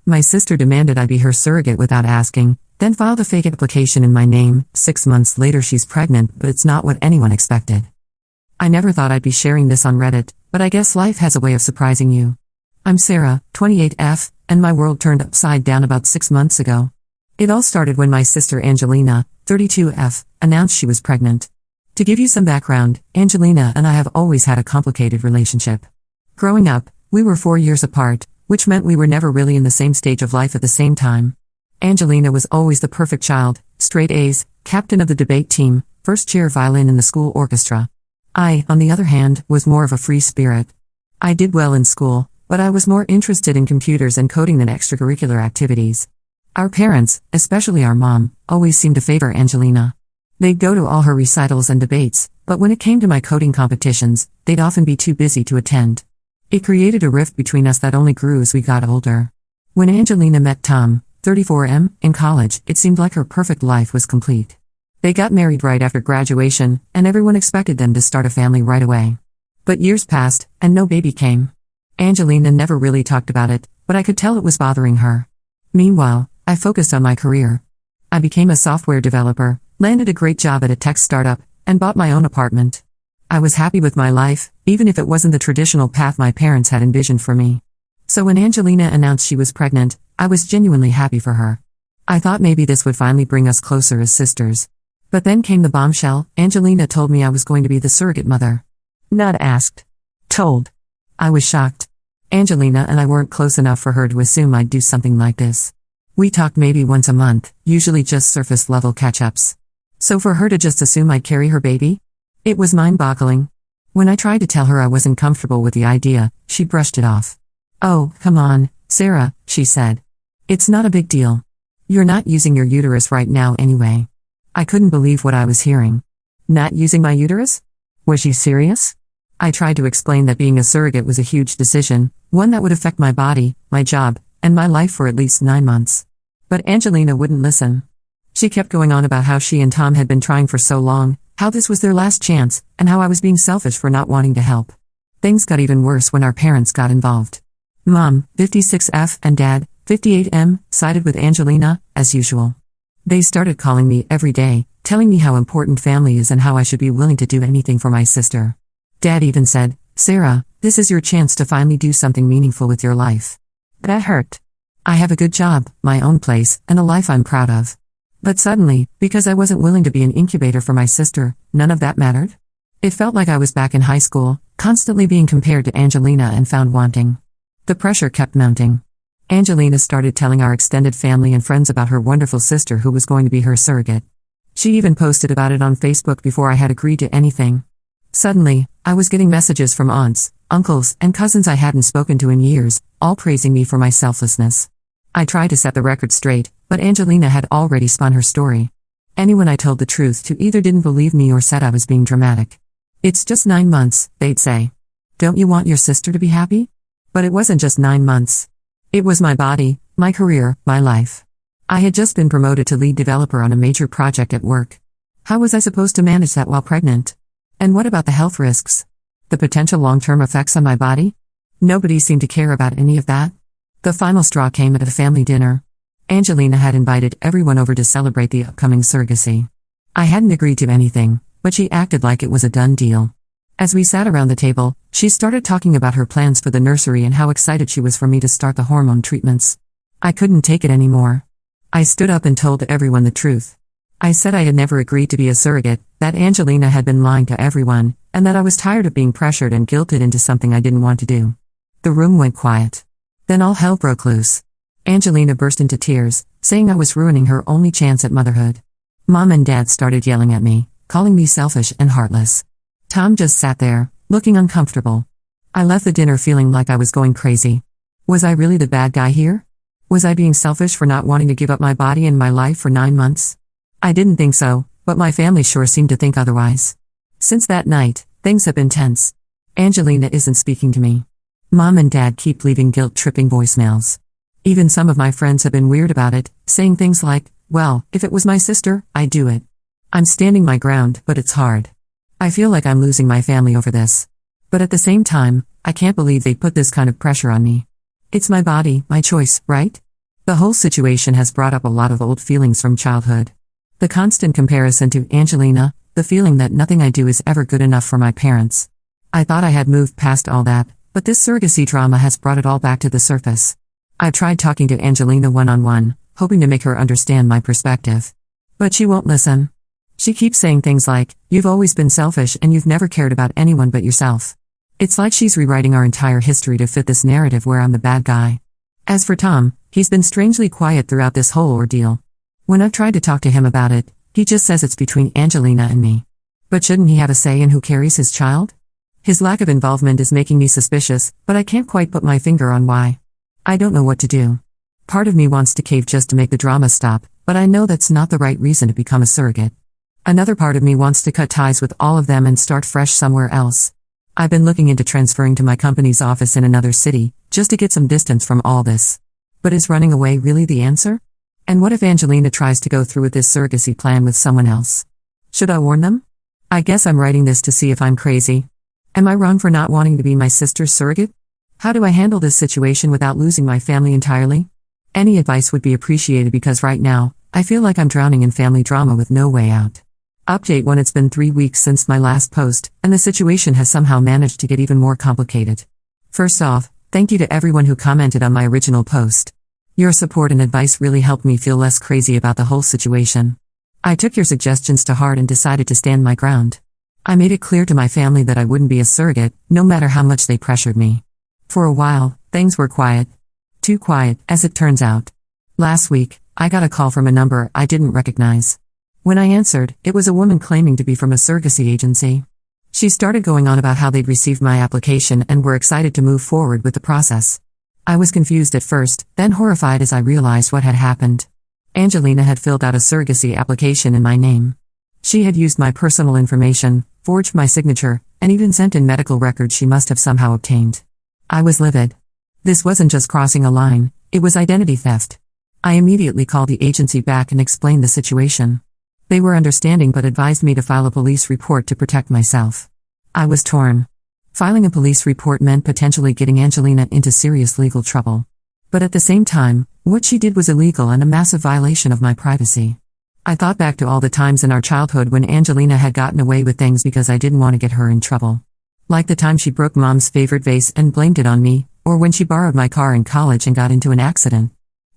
My sister demanded I be her surrogate without asking, then filed a fake application in my name. 6 months later she's pregnant, but it's not what anyone expected. I never thought I'd be sharing this on Reddit, but I guess life has a way of surprising you. I'm Sarah, 28F, and my world turned upside down about 6 months ago. It all started when my sister Angelina, 32F, announced she was pregnant. To give you some background, Angelina and I have always had a complicated relationship. Growing up, we were 4 years apart, which meant we were never really in the same stage of life at the same time. Angelina was always the perfect child, straight A's, captain of the debate team, first chair violin in the school orchestra. I, on the other hand, was more of a free spirit. I did well in school, but I was more interested in computers and coding than extracurricular activities. Our parents, especially our mom, always seemed to favor Angelina. They'd go to all her recitals and debates, but when it came to my coding competitions, they'd often be too busy to attend. It created a rift between us that only grew as we got older. When Angelina met Tom, 34M, in college, it seemed like her perfect life was complete. They got married right after graduation, and everyone expected them to start a family right away. But years passed, and no baby came. Angelina never really talked about it, but I could tell it was bothering her. Meanwhile, I focused on my career. I became a software developer, landed a great job at a tech startup, and bought my own apartment. I was happy with my life, even if it wasn't the traditional path my parents had envisioned for me. So when Angelina announced she was pregnant, I was genuinely happy for her. I thought maybe this would finally bring us closer as sisters. But then came the bombshell. Angelina told me I was going to be the surrogate mother. Not asked. Told. I was shocked. Angelina and I weren't close enough for her to assume I'd do something like this. We talked maybe once a month, usually just surface-level catch-ups. So for her to just assume I'd carry her baby? It was mind-boggling. When I tried to tell her I wasn't comfortable with the idea, she brushed it off. "Oh, come on, Sarah," she said. "It's not a big deal. You're not using your uterus right now anyway." I couldn't believe what I was hearing. Not using my uterus? Was she serious? I tried to explain that being a surrogate was a huge decision, one that would affect my body, my job, and my life for at least 9 months. But Angelina wouldn't listen. She kept going on about how she and Tom had been trying for so long, how this was their last chance, and how I was being selfish for not wanting to help. Things got even worse when our parents got involved. Mom, 56F, and Dad, 58M, sided with Angelina, as usual. They started calling me every day, telling me how important family is and how I should be willing to do anything for my sister. Dad even said, "Sarah, this is your chance to finally do something meaningful with your life." That hurt. I have a good job, my own place, and a life I'm proud of. But suddenly, because I wasn't willing to be an incubator for my sister, none of that mattered. It felt like I was back in high school, constantly being compared to Angelina and found wanting. The pressure kept mounting. Angelina started telling our extended family and friends about her wonderful sister who was going to be her surrogate. She even posted about it on Facebook before I had agreed to anything. Suddenly, I was getting messages from aunts, uncles, and cousins I hadn't spoken to in years, all praising me for my selflessness. I tried to set the record straight, but Angelina had already spun her story. Anyone I told the truth to either didn't believe me or said I was being dramatic. "It's just 9 months, they'd say. Don't you want your sister to be happy?" But it wasn't just 9 months. It was my body, my career, my life. I had just been promoted to lead developer on a major project at work. How was I supposed to manage that while pregnant? And what about the health risks? The potential long-term effects on my body? Nobody seemed to care about any of that. The final straw came at a family dinner. Angelina had invited everyone over to celebrate the upcoming surrogacy. I hadn't agreed to anything, but she acted like it was a done deal. As we sat around the table, she started talking about her plans for the nursery and how excited she was for me to start the hormone treatments. I couldn't take it anymore. I stood up and told everyone the truth. I said I had never agreed to be a surrogate, that Angelina had been lying to everyone, and that I was tired of being pressured and guilted into something I didn't want to do. The room went quiet. Then all hell broke loose. Angelina burst into tears, saying I was ruining her only chance at motherhood. Mom and Dad started yelling at me, calling me selfish and heartless. Tom just sat there, looking uncomfortable. I left the dinner feeling like I was going crazy. Was I really the bad guy here? Was I being selfish for not wanting to give up my body and my life for 9 months? I didn't think so, but my family sure seemed to think otherwise. Since that night, things have been tense. Angelina isn't speaking to me. Mom and Dad keep leaving guilt-tripping voicemails. Even some of my friends have been weird about it, saying things like, "Well, if it was my sister, I'd do it." I'm standing my ground, but it's hard. I feel like I'm losing my family over this. But at the same time, I can't believe they put this kind of pressure on me. It's my body, my choice, right? The whole situation has brought up a lot of old feelings from childhood. The constant comparison to Angelina, the feeling that nothing I do is ever good enough for my parents. I thought I had moved past all that, but this surrogacy drama has brought it all back to the surface. I've tried talking to Angelina one-on-one, hoping to make her understand my perspective. But she won't listen. She keeps saying things like, "You've always been selfish and you've never cared about anyone but yourself." It's like she's rewriting our entire history to fit this narrative where I'm the bad guy. As for Tom, he's been strangely quiet throughout this whole ordeal. When I've tried to talk to him about it, he just says it's between Angelina and me. But shouldn't he have a say in who carries his child? His lack of involvement is making me suspicious, but I can't quite put my finger on why. I don't know what to do. Part of me wants to cave just to make the drama stop, but I know that's not the right reason to become a surrogate. Another part of me wants to cut ties with all of them and start fresh somewhere else. I've been looking into transferring to my company's office in another city, just to get some distance from all this. But is running away really the answer? And what if Angelina tries to go through with this surrogacy plan with someone else? Should I warn them? I guess I'm writing this to see if I'm crazy. Am I wrong for not wanting to be my sister's surrogate? How do I handle this situation without losing my family entirely? Any advice would be appreciated because right now, I feel like I'm drowning in family drama with no way out. Update 1: It's been 3 weeks since my last post, and the situation has somehow managed to get even more complicated. First off, thank you to everyone who commented on my original post. Your support and advice really helped me feel less crazy about the whole situation. I took your suggestions to heart and decided to stand my ground. I made it clear to my family that I wouldn't be a surrogate, no matter how much they pressured me. For a while, things were quiet. Too quiet, as it turns out. Last week, I got a call from a number I didn't recognize. When I answered, it was a woman claiming to be from a surrogacy agency. She started going on about how they'd received my application and were excited to move forward with the process. I was confused at first, then horrified as I realized what had happened. Angelina had filled out a surrogacy application in my name. She had used my personal information, forged my signature, and even sent in medical records she must have somehow obtained. I was livid. This wasn't just crossing a line, it was identity theft. I immediately called the agency back and explained the situation. They were understanding but advised me to file a police report to protect myself. I was torn. Filing a police report meant potentially getting Angelina into serious legal trouble. But at the same time, what she did was illegal and a massive violation of my privacy. I thought back to all the times in our childhood when Angelina had gotten away with things because I didn't want to get her in trouble. Like the time she broke Mom's favorite vase and blamed it on me, or when she borrowed my car in college and got into an accident.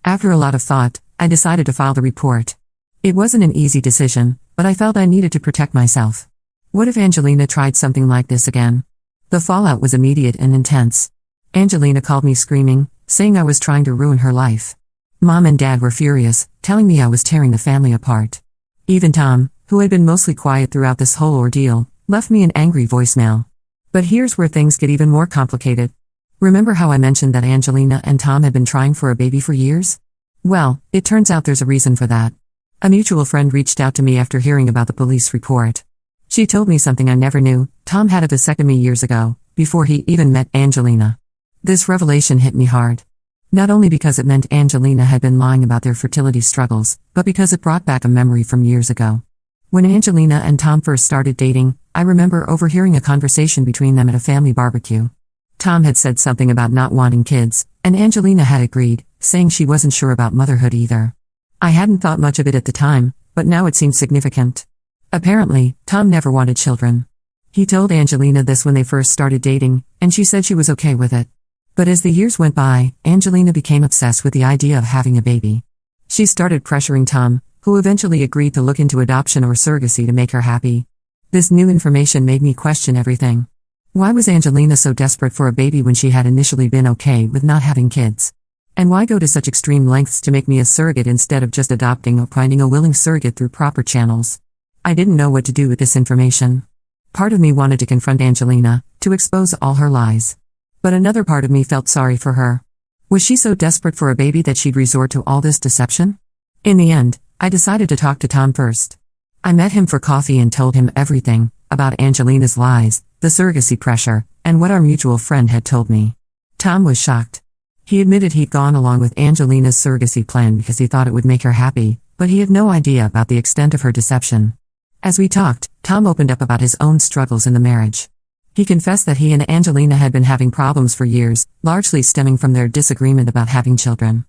After a lot of thought, I decided to file the report. It wasn't an easy decision, but I felt I needed to protect myself. What if Angelina tried something like this again? The fallout was immediate and intense. Angelina called me screaming, saying I was trying to ruin her life. Mom and Dad were furious, telling me I was tearing the family apart. Even Tom, who had been mostly quiet throughout this whole ordeal, left me an angry voicemail. But here's where things get even more complicated. Remember how I mentioned that Angelina and Tom had been trying for a baby for years? Well, it turns out there's a reason for that. A mutual friend reached out to me after hearing about the police report. She told me something I never knew: Tom had a vasectomy years ago, before he even met Angelina. This revelation hit me hard. Not only because it meant Angelina had been lying about their fertility struggles, but because it brought back a memory from years ago. When Angelina and Tom first started dating, I remember overhearing a conversation between them at a family barbecue. Tom had said something about not wanting kids, and Angelina had agreed, saying she wasn't sure about motherhood either. I hadn't thought much of it at the time, but now it seemed significant. Apparently, Tom never wanted children. He told Angelina this when they first started dating, and she said she was okay with it. But as the years went by, Angelina became obsessed with the idea of having a baby. She started pressuring Tom, who eventually agreed to look into adoption or surrogacy to make her happy. This new information made me question everything. Why was Angelina so desperate for a baby when she had initially been okay with not having kids? And why go to such extreme lengths to make me a surrogate instead of just adopting or finding a willing surrogate through proper channels? I didn't know what to do with this information. Part of me wanted to confront Angelina, to expose all her lies. But another part of me felt sorry for her. Was she so desperate for a baby that she'd resort to all this deception? In the end, I decided to talk to Tom first. I met him for coffee and told him everything, about Angelina's lies, the surrogacy pressure, and what our mutual friend had told me. Tom was shocked. He admitted he'd gone along with Angelina's surrogacy plan because he thought it would make her happy, but he had no idea about the extent of her deception. As we talked, Tom opened up about his own struggles in the marriage. He confessed that he and Angelina had been having problems for years, largely stemming from their disagreement about having children.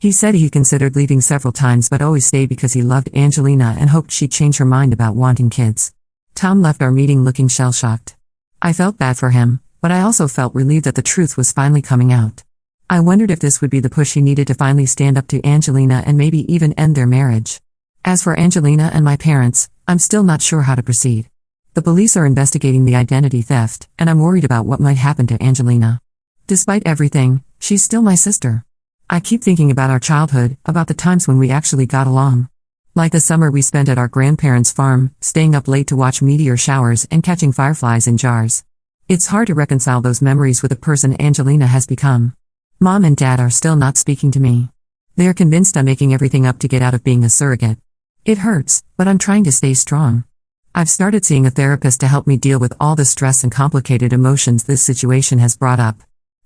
He said he considered leaving several times but always stayed because he loved Angelina and hoped she'd change her mind about wanting kids. Tom left our meeting looking shell-shocked. I felt bad for him, but I also felt relieved that the truth was finally coming out. I wondered if this would be the push he needed to finally stand up to Angelina and maybe even end their marriage. As for Angelina and my parents, I'm still not sure how to proceed. The police are investigating the identity theft, and I'm worried about what might happen to Angelina. Despite everything, she's still my sister. I keep thinking about our childhood, about the times when we actually got along. Like the summer we spent at our grandparents' farm, staying up late to watch meteor showers and catching fireflies in jars. It's hard to reconcile those memories with the person Angelina has become. Mom and Dad are still not speaking to me. They're convinced I'm making everything up to get out of being a surrogate. It hurts, but I'm trying to stay strong. I've started seeing a therapist to help me deal with all the stress and complicated emotions this situation has brought up.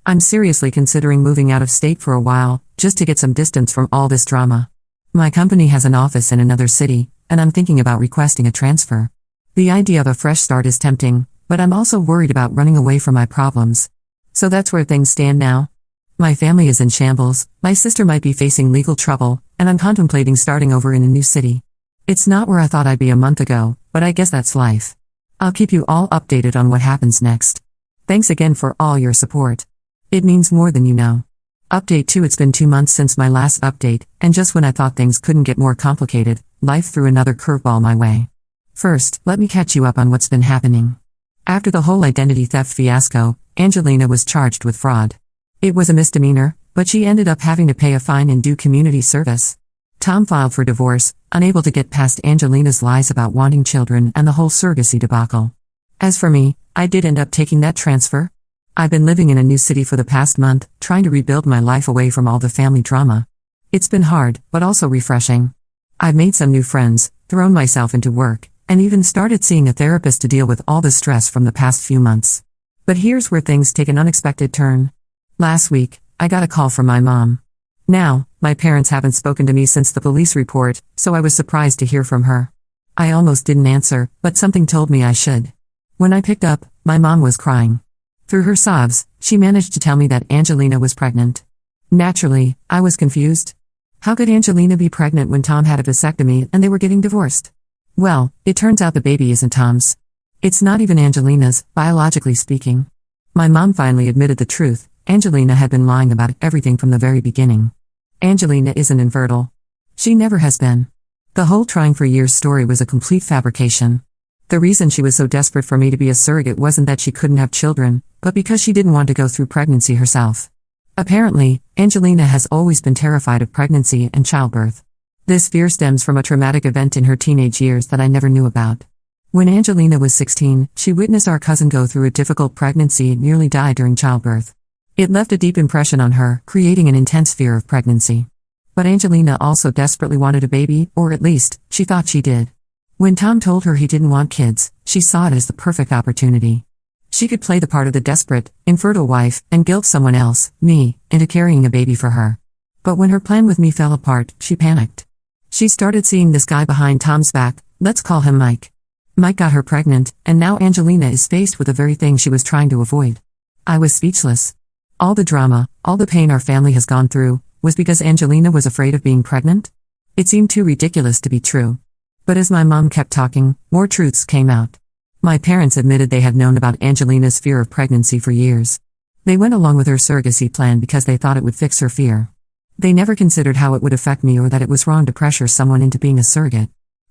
I'm seriously considering moving out of state for a while, just to get some distance from all this drama. My company has an office in another city, and I'm thinking about requesting a transfer. The idea of a fresh start is tempting, but I'm also worried about running away from my problems. So that's where things stand now. My family is in shambles, my sister might be facing legal trouble, and I'm contemplating starting over in a new city. It's not where I thought I'd be a month ago, but I guess that's life. I'll keep you all updated on what happens next. Thanks again for all your support. It means more than you know. Update 2. It's been 2 months since my last update, and just when I thought things couldn't get more complicated, life threw another curveball my way. First, let me catch you up on what's been happening. After the whole identity theft fiasco, Angelina was charged with fraud. It was a misdemeanor, but she ended up having to pay a fine and do community service. Tom filed for divorce, unable to get past Angelina's lies about wanting children and the whole surrogacy debacle. As for me, I did end up taking that transfer. I've been living in a new city for the past month, trying to rebuild my life away from all the family drama. It's been hard, but also refreshing. I've made some new friends, thrown myself into work, and even started seeing a therapist to deal with all the stress from the past few months. But here's where things take an unexpected turn. Last week, I got a call from my mom. Now, my parents haven't spoken to me since the police report, so I was surprised to hear from her. I almost didn't answer, but something told me I should. When I picked up, my mom was crying. Through her sobs, she managed to tell me that Angelina was pregnant. Naturally, I was confused. How could Angelina be pregnant when Tom had a vasectomy and they were getting divorced? Well, it turns out the baby isn't Tom's. It's not even Angelina's, biologically speaking. My mom finally admitted the truth. Angelina had been lying about everything from the very beginning. Angelina isn't infertile. She never has been. The whole trying for years story was a complete fabrication. The reason she was so desperate for me to be a surrogate wasn't that she couldn't have children, but because she didn't want to go through pregnancy herself. Apparently, Angelina has always been terrified of pregnancy and childbirth. This fear stems from a traumatic event in her teenage years that I never knew about. When Angelina was 16, she witnessed our cousin go through a difficult pregnancy and nearly die during childbirth. It left a deep impression on her, creating an intense fear of pregnancy. But Angelina also desperately wanted a baby, or at least, she thought she did. When Tom told her he didn't want kids, she saw it as the perfect opportunity. She could play the part of the desperate, infertile wife, and guilt someone else, me, into carrying a baby for her. But when her plan with me fell apart, she panicked. She started seeing this guy behind Tom's back, let's call him Mike. Mike got her pregnant, and now Angelina is faced with the very thing she was trying to avoid. I was speechless. All the drama, all the pain our family has gone through, was because Angelina was afraid of being pregnant? It seemed too ridiculous to be true. But as my mom kept talking, more truths came out. My parents admitted they had known about Angelina's fear of pregnancy for years. They went along with her surrogacy plan because they thought it would fix her fear. They never considered how it would affect me or that it was wrong to pressure someone into being a surrogate.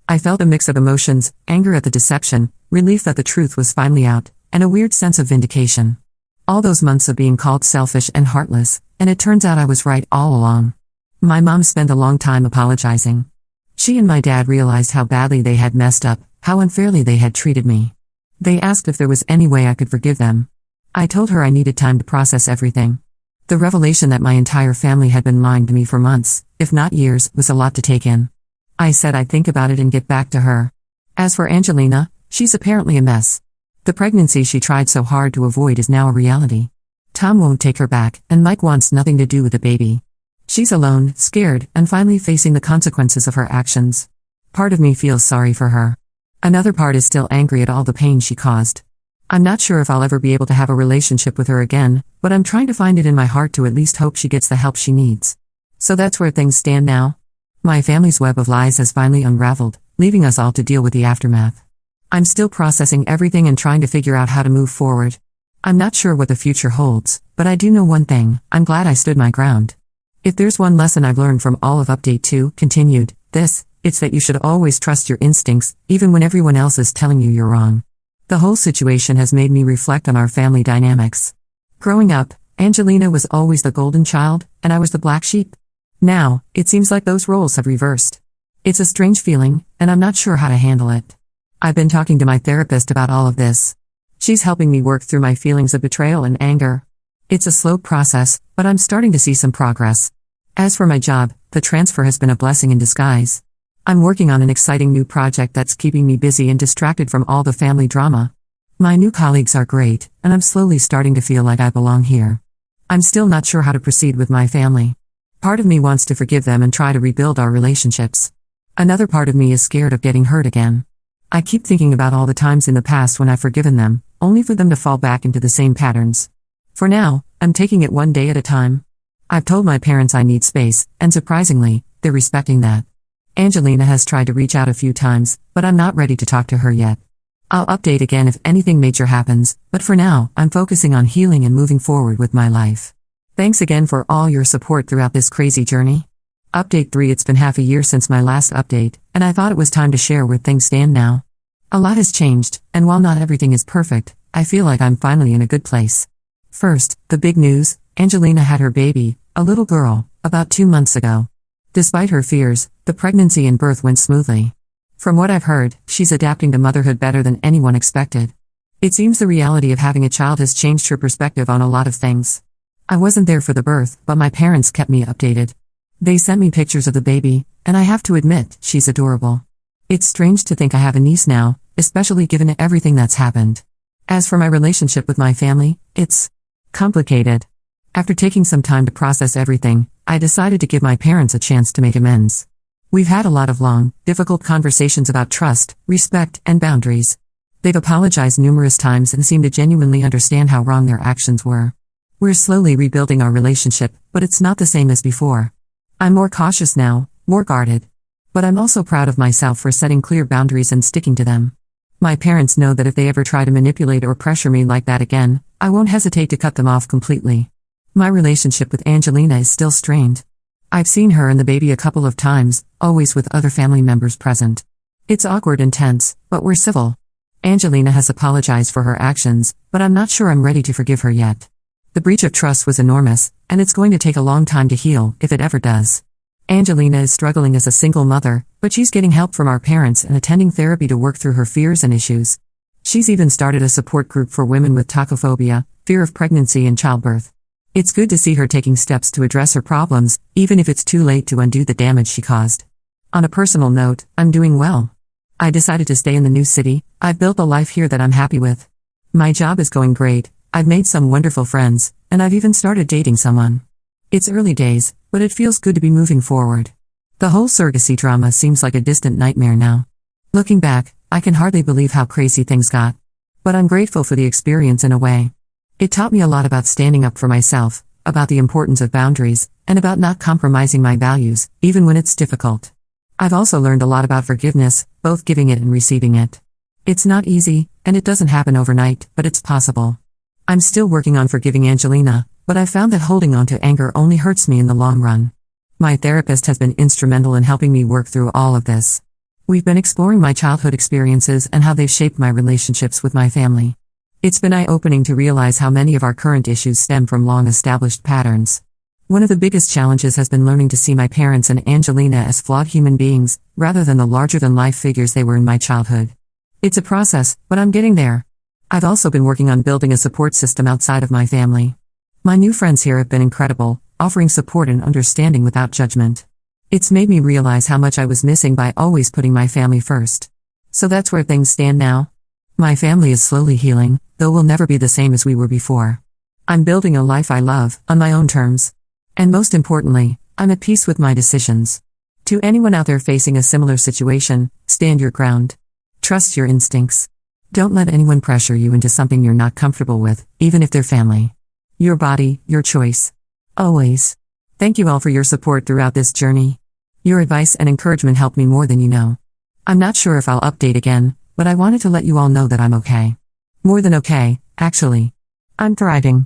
I felt a mix of emotions, anger at the deception, relief that the truth was finally out, and a weird sense of vindication. All those months of being called selfish and heartless, and it turns out I was right all along. My mom spent a long time apologizing. She and my dad realized how badly they had messed up, how unfairly they had treated me. They asked if there was any way I could forgive them. I told her I needed time to process everything. The revelation that my entire family had been lying to me for months, if not years, was a lot to take in. I said I'd think about it and get back to her. As for Angelina, she's apparently a mess. The pregnancy she tried so hard to avoid is now a reality. Tom won't take her back, and Mike wants nothing to do with the baby. She's alone, scared, and finally facing the consequences of her actions. Part of me feels sorry for her. Another part is still angry at all the pain she caused. I'm not sure if I'll ever be able to have a relationship with her again, but I'm trying to find it in my heart to at least hope she gets the help she needs. So that's where things stand now. My family's web of lies has finally unraveled, leaving us all to deal with the aftermath. I'm still processing everything and trying to figure out how to move forward. I'm not sure what the future holds, but I do know one thing: I'm glad I stood my ground. If there's one lesson I've learned from all of Update 2, continued, it's that you should always trust your instincts, even when everyone else is telling you you're wrong. The whole situation has made me reflect on our family dynamics. Growing up, Angelina was always the golden child, and I was the black sheep. Now, it seems like those roles have reversed. It's a strange feeling, and I'm not sure how to handle it. I've been talking to my therapist about all of this. She's helping me work through my feelings of betrayal and anger. It's a slow process, but I'm starting to see some progress. As for my job, the transfer has been a blessing in disguise. I'm working on an exciting new project that's keeping me busy and distracted from all the family drama. My new colleagues are great, and I'm slowly starting to feel like I belong here. I'm still not sure how to proceed with my family. Part of me wants to forgive them and try to rebuild our relationships. Another part of me is scared of getting hurt again. I keep thinking about all the times in the past when I've forgiven them, only for them to fall back into the same patterns. For now, I'm taking it one day at a time. I've told my parents I need space, and surprisingly, they're respecting that. Angelina has tried to reach out a few times, but I'm not ready to talk to her yet. I'll update again if anything major happens, but for now, I'm focusing on healing and moving forward with my life. Thanks again for all your support throughout this crazy journey. Update 3. It's been half a year since my last update, and I thought it was time to share where things stand now. A lot has changed, and while not everything is perfect, I feel like I'm finally in a good place. First, the big news: Angelina had her baby, a little girl, about 2 months ago. Despite her fears, the pregnancy and birth went smoothly. From what I've heard, she's adapting to motherhood better than anyone expected. It seems the reality of having a child has changed her perspective on a lot of things. I wasn't there for the birth, but my parents kept me updated. They sent me pictures of the baby, and I have to admit, she's adorable. It's strange to think I have a niece now, especially given everything that's happened. As for my relationship with my family, it's complicated. After taking some time to process everything, I decided to give my parents a chance to make amends. We've had a lot of long, difficult conversations about trust, respect, and boundaries. They've apologized numerous times and seem to genuinely understand how wrong their actions were. We're slowly rebuilding our relationship, but it's not the same as before. I'm more cautious now, more guarded. But I'm also proud of myself for setting clear boundaries and sticking to them. My parents know that if they ever try to manipulate or pressure me like that again, I won't hesitate to cut them off completely. My relationship with Angelina is still strained. I've seen her and the baby a couple of times, always with other family members present. It's awkward and tense, but we're civil. Angelina has apologized for her actions, but I'm not sure I'm ready to forgive her yet. The breach of trust was enormous, and it's going to take a long time to heal, if it ever does. Angelina is struggling as a single mother, but she's getting help from our parents and attending therapy to work through her fears and issues. She's even started a support group for women with tachophobia, fear of pregnancy and childbirth. It's good to see her taking steps to address her problems, even if it's too late to undo the damage she caused. On a personal note, I'm doing well. I decided to stay in the new city. I've built a life here that I'm happy with. My job is going great. I've made some wonderful friends, and I've even started dating someone. It's early days, but it feels good to be moving forward. The whole surrogacy drama seems like a distant nightmare now. Looking back, I can hardly believe how crazy things got. But I'm grateful for the experience in a way. It taught me a lot about standing up for myself, about the importance of boundaries, and about not compromising my values, even when it's difficult. I've also learned a lot about forgiveness, both giving it and receiving it. It's not easy, and it doesn't happen overnight, but it's possible. I'm still working on forgiving Angelina, but I've found that holding on to anger only hurts me in the long run. My therapist has been instrumental in helping me work through all of this. We've been exploring my childhood experiences and how they've shaped my relationships with my family. It's been eye-opening to realize how many of our current issues stem from long-established patterns. One of the biggest challenges has been learning to see my parents and Angelina as flawed human beings, rather than the larger-than-life figures they were in my childhood. It's a process, but I'm getting there. I've also been working on building a support system outside of my family. My new friends here have been incredible, offering support and understanding without judgment. It's made me realize how much I was missing by always putting my family first. So that's where things stand now. My family is slowly healing, though we'll never be the same as we were before. I'm building a life I love, on my own terms. And most importantly, I'm at peace with my decisions. To anyone out there facing a similar situation, stand your ground. Trust your instincts. Don't let anyone pressure you into something you're not comfortable with, even if they're family. Your body, your choice. Always. Thank you all for your support throughout this journey. Your advice and encouragement helped me more than you know. I'm not sure if I'll update again, but I wanted to let you all know that I'm okay. More than okay, actually. I'm thriving.